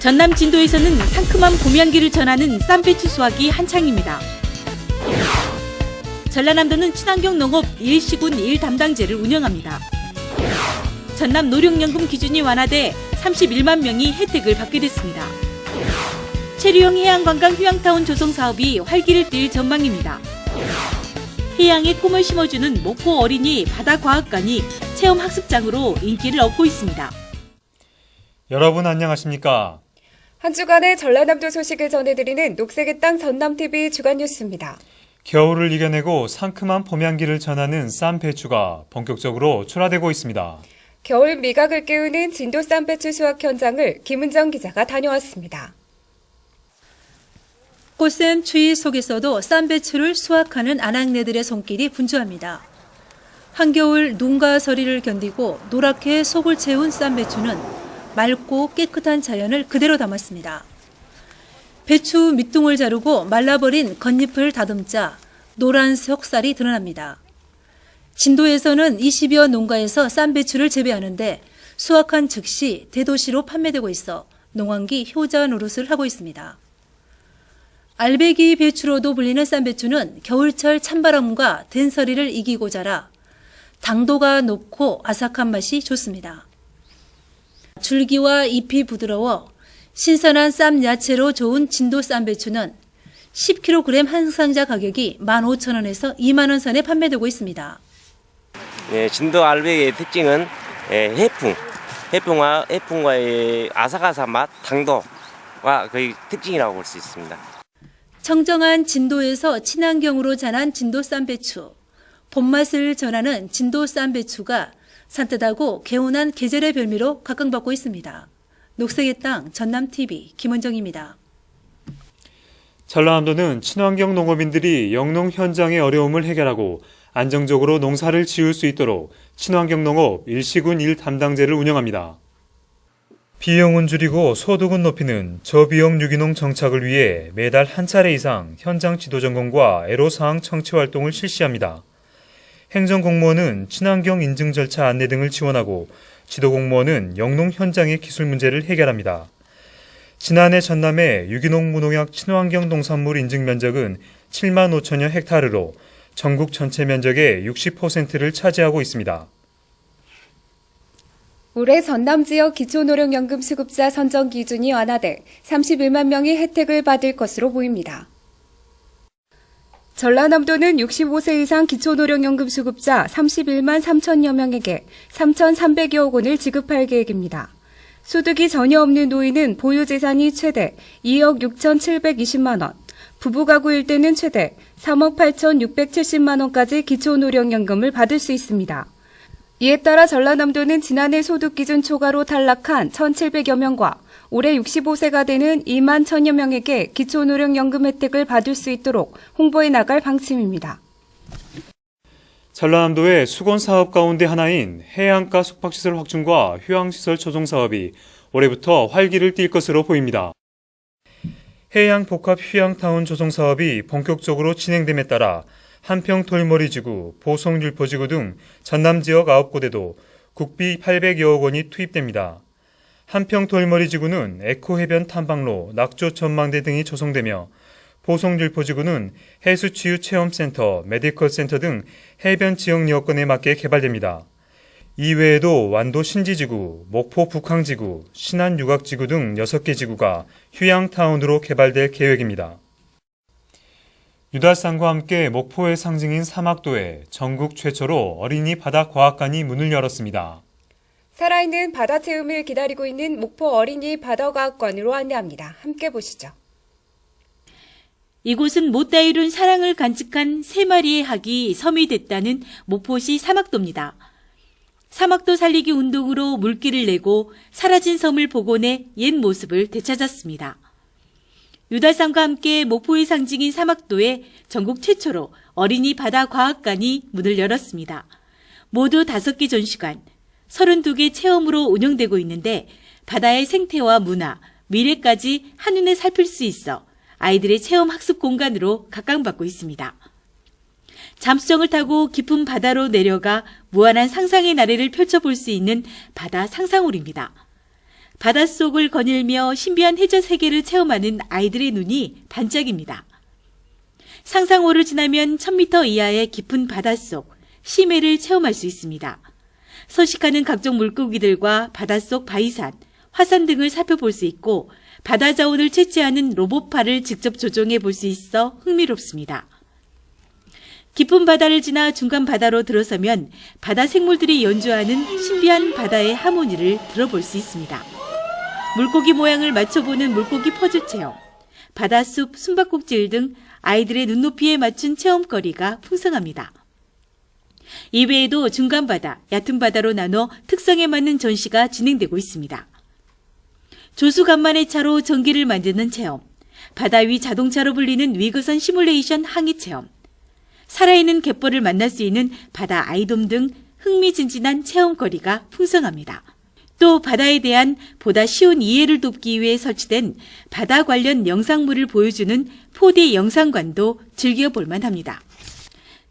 전남 진도에서는 상큼한 봄 향기를 전하는 쌈배추 수확이 한창입니다. 전라남도는 친환경 농업 일시군 1담당제를 운영합니다. 전남 노령연금 기준이 완화돼 31만 명이 혜택을 받게 됐습니다. 체류형 해양관광 휴양타운 조성 사업이 활기를 띨 전망입니다. 해양의 꿈을 심어주는 목포 어린이 바다과학관이 체험학습장으로 인기를 얻고 있습니다. 여러분 안녕하십니까? 한 주간의 전라남도 소식을 전해드리는 녹색의 땅 전남TV 주간 뉴스입니다. 겨울을 이겨내고 상큼한 봄 향기를 전하는 쌈배추가 본격적으로 출하되고 있습니다. 겨울 미각을 깨우는 진도 쌈배추 수확 현장을 김은정 기자가 다녀왔습니다. 꽃샘 추위 속에서도 쌈배추를 수확하는 아낙네들의 손길이 분주합니다. 한겨울 눈과 서리를 견디고 노랗게 속을 채운 쌈배추는 맑고 깨끗한 자연을 그대로 담았습니다. 배추 밑둥을 자르고 말라버린 겉잎을 다듬자 노란색 쌀이 드러납니다. 진도에서는 20여 농가에서 쌈배추를 재배하는데 수확한 즉시 대도시로 판매되고 있어 농한기 효자 노릇을 하고 있습니다. 알배기 배추로도 불리는 쌈배추는 겨울철 찬바람과 된서리를 이기고 자라 당도가 높고 아삭한 맛이 좋습니다. 줄기와 잎이 부드러워 신선한 쌈 야채로 좋은 진도 쌈배추는 10kg 한 상자 가격이 15,000원에서 2만 원 선에 판매되고 있습니다. 네, 진도 알배기의 특징은 해풍과의 아삭아삭 맛, 당도가 거의 특징이라고 볼 수 있습니다. 청정한 진도에서 친환경으로 자란 진도 쌈배추, 봄맛을 전하는 진도 쌈배추가 산뜻하고 개운한 계절의 별미로 각광받고 있습니다. 녹색의 땅 전남TV 김은정입니다. 전라남도는 친환경 농업인들이 영농 현장의 어려움을 해결하고 안정적으로 농사를 지을 수 있도록 친환경 농업 일시군 1담당제를 운영합니다. 비용은 줄이고 소득은 높이는 저비용 유기농 정착을 위해 매달 한 차례 이상 현장 지도 점검과 애로사항 청취 활동을 실시합니다. 행정공무원은 친환경 인증 절차 안내 등을 지원하고 지도공무원은 영농 현장의 기술 문제를 해결합니다. 지난해 전남의 유기농 무농약 친환경 농산물 인증 면적은 7만 5천여 헥타르로 전국 전체 면적의 60%를 차지하고 있습니다. 올해 전남 지역 기초노령연금 수급자 선정 기준이 완화돼 31만 명이 혜택을 받을 것으로 보입니다. 전라남도는 65세 이상 기초노령연금 수급자 31만 3천여 명에게 3,300여억 원을 지급할 계획입니다. 소득이 전혀 없는 노인은 보유재산이 최대 2억 6,720만 원, 부부가구 일대는 최대 3억 8,670만 원까지 기초노령연금을 받을 수 있습니다. 이에 따라 전라남도는 지난해 소득기준 초과로 탈락한 1,700여 명과 올해 65세가 되는 2만 1,000여 명에게 기초노령연금 혜택을 받을 수 있도록 홍보해 나갈 방침입니다. 전라남도의 수건사업 가운데 하나인 해안가 숙박시설 확충과 휴양시설 조성 사업이 올해부터 활기를 띨 것으로 보입니다. 해양복합휴양타운 조성 사업이 본격적으로 진행됨에 따라 한평돌머리지구, 보성율포지구 등 전남지역 9곳에도 국비 800여억 원이 투입됩니다. 한평돌머리지구는 에코해변 탐방로, 낙조 전망대 등이 조성되며 보성율포지구는 해수치유체험센터, 메디컬센터 등 해변 지역 여건에 맞게 개발됩니다. 이외에도 완도 신지지구, 목포 북항지구, 신안 육악지구 등 6개 지구가 휴양타운으로 개발될 계획입니다. 유달산과 함께 목포의 상징인 사막도에 전국 최초로 어린이 바다과학관이 문을 열었습니다. 살아있는 바다 체험을 기다리고 있는 목포 어린이 바다과학관으로 안내합니다. 함께 보시죠. 이곳은 못다 이룬 사랑을 간직한 3마리의 학이 섬이 됐다는 목포시 사막도입니다. 사막도 살리기 운동으로 물기를 내고 사라진 섬을 복원해 옛 모습을 되찾았습니다. 유달산과 함께 목포의 상징인 사막도에 전국 최초로 어린이 바다과학관이 문을 열었습니다. 모두 5개 전시관, 32개 체험으로 운영되고 있는데 바다의 생태와 문화, 미래까지 한눈에 살필 수 있어 아이들의 체험 학습 공간으로 각광받고 있습니다. 잠수정을 타고 깊은 바다로 내려가 무한한 상상의 나래를 펼쳐볼 수 있는 바다 상상홀입니다. 바닷속을 거닐며 신비한 해저 세계를 체험하는 아이들의 눈이 반짝입니다. 상상호를 지나면 1000m 이하의 깊은 바닷속, 심해를 체험할 수 있습니다. 서식하는 각종 물고기들과 바닷속 바위산, 화산 등을 살펴볼 수 있고 바다 자원을 채취하는 로봇팔을 직접 조종해 볼 수 있어 흥미롭습니다. 깊은 바다를 지나 중간 바다로 들어서면 바다 생물들이 연주하는 신비한 바다의 하모니를 들어볼 수 있습니다. 물고기 모양을 맞춰보는 물고기 퍼즐 체험, 바닷숲 숨바꼭질 등 아이들의 눈높이에 맞춘 체험거리가 풍성합니다. 이외에도 중간바다, 얕은 바다로 나눠 특성에 맞는 전시가 진행되고 있습니다. 조수간만의 차로 전기를 만드는 체험, 바다 위 자동차로 불리는 위그선 시뮬레이션 항해 체험, 살아있는 갯벌을 만날 수 있는 바다 아이돔 등 흥미진진한 체험거리가 풍성합니다. 또 바다에 대한 보다 쉬운 이해를 돕기 위해 설치된 바다 관련 영상물을 보여주는 4D 영상관도 즐겨볼 만합니다.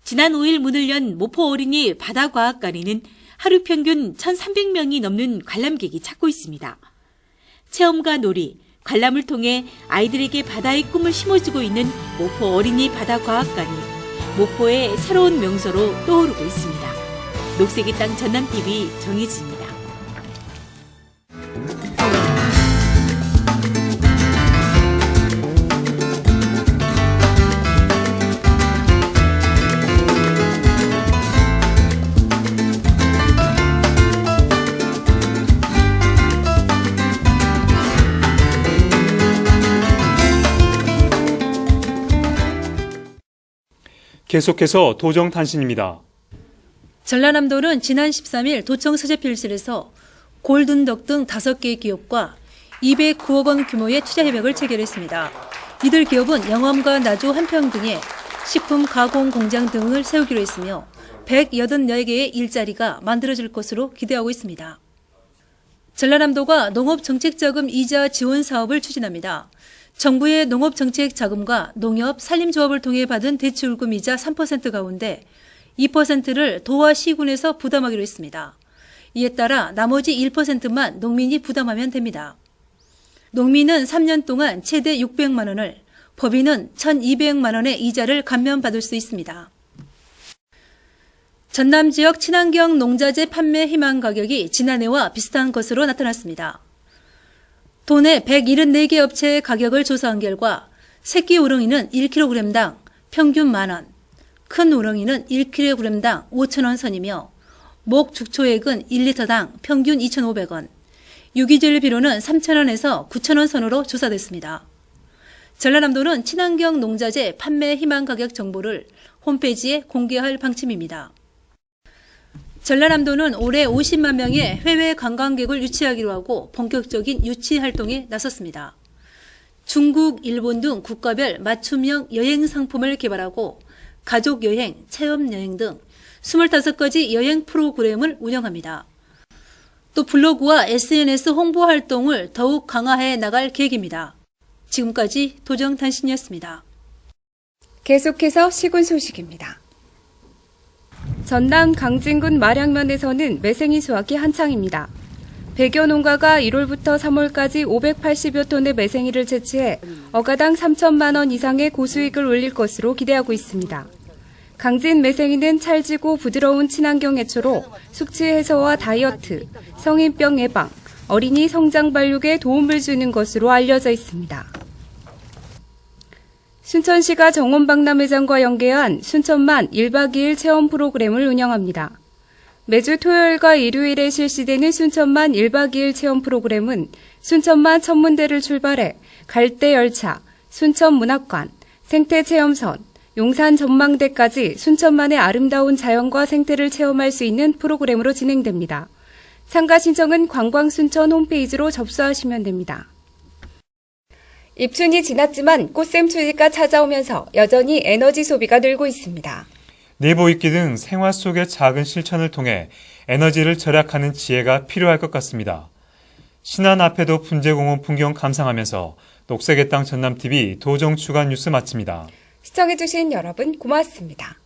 지난 5일 문을 연 모포 어린이 바다과학관에는 하루 평균 1,300명이 넘는 관람객이 찾고 있습니다. 체험과 놀이, 관람을 통해 아이들에게 바다의 꿈을 심어주고 있는 모포 어린이 바다과학관이 모포의 새로운 명소로 떠오르고 있습니다. 녹색의 땅 전남TV 정혜진입니다. 계속해서 도정단신입니다. 전라남도는 지난 13일 도청 서재필실에서 골든덕 등 5개의 기업과 209억 원 규모의 투자 협약을 체결했습니다. 이들 기업은 영암과 나주 한평 등에 식품 가공 공장 등을 세우기로 했으며 184개의 일자리가 만들어질 것으로 기대하고 있습니다. 전라남도가 농업정책자금 이자 지원 사업을 추진합니다. 정부의 농업정책자금과 농협, 산림조합을 통해 받은 대출금 이자 3% 가운데 2%를 도와 시군에서 부담하기로 했습니다. 이에 따라 나머지 1%만 농민이 부담하면 됩니다. 농민은 3년 동안 최대 600만 원을, 법인은 1,200만 원의 이자를 감면받을 수 있습니다. 전남 지역 친환경 농자재 판매 희망 가격이 지난해와 비슷한 것으로 나타났습니다. 도내 174개 업체의 가격을 조사한 결과 새끼 우렁이는 1kg당 평균 만원, 큰 우렁이는 1kg당 5,000원 선이며 목 죽초액은 1리터당 평균 2,500원, 유기질 비료는 3,000원에서 9,000원 선으로 조사됐습니다. 전라남도는 친환경 농자재 판매 희망 가격 정보를 홈페이지에 공개할 방침입니다. 전라남도는 올해 50만 명의 해외 관광객을 유치하기로 하고 본격적인 유치 활동에 나섰습니다. 중국, 일본 등 국가별 맞춤형 여행 상품을 개발하고 가족 여행, 체험 여행 등 25가지 여행 프로그램을 운영합니다. 또 블로그와 SNS 홍보 활동을 더욱 강화해 나갈 계획입니다. 지금까지 도정단신이었습니다. 계속해서 시군 소식입니다. 전남 강진군 마량면에서는 매생이 수확이 한창입니다. 100여 농가가 1월부터 3월까지 580여 톤의 매생이를 채취해 어가당 3천만 원 이상의 고수익을 올릴 것으로 기대하고 있습니다. 강진 매생이는 찰지고 부드러운 친환경 해초로 숙취 해소와 다이어트, 성인병 예방, 어린이 성장 발육에 도움을 주는 것으로 알려져 있습니다. 순천시가 정원박람회장과 연계한 순천만 1박 2일 체험 프로그램을 운영합니다. 매주 토요일과 일요일에 실시되는 순천만 1박 2일 체험 프로그램은 순천만 천문대를 출발해 갈대열차, 순천문학관, 생태체험선, 용산 전망대까지 순천만의 아름다운 자연과 생태를 체험할 수 있는 프로그램으로 진행됩니다. 참가 신청은 관광순천 홈페이지로 접수하시면 됩니다. 입춘이 지났지만 꽃샘추위가 찾아오면서 여전히 에너지 소비가 늘고 있습니다. 내보 읽기 등 생활 속의 작은 실천을 통해 에너지를 절약하는 지혜가 필요할 것 같습니다. 신안 앞에도 분재공원 풍경 감상하면서 녹색의 땅 전남TV 도정 주간 뉴스 마칩니다. 시청해주신 여러분 고맙습니다.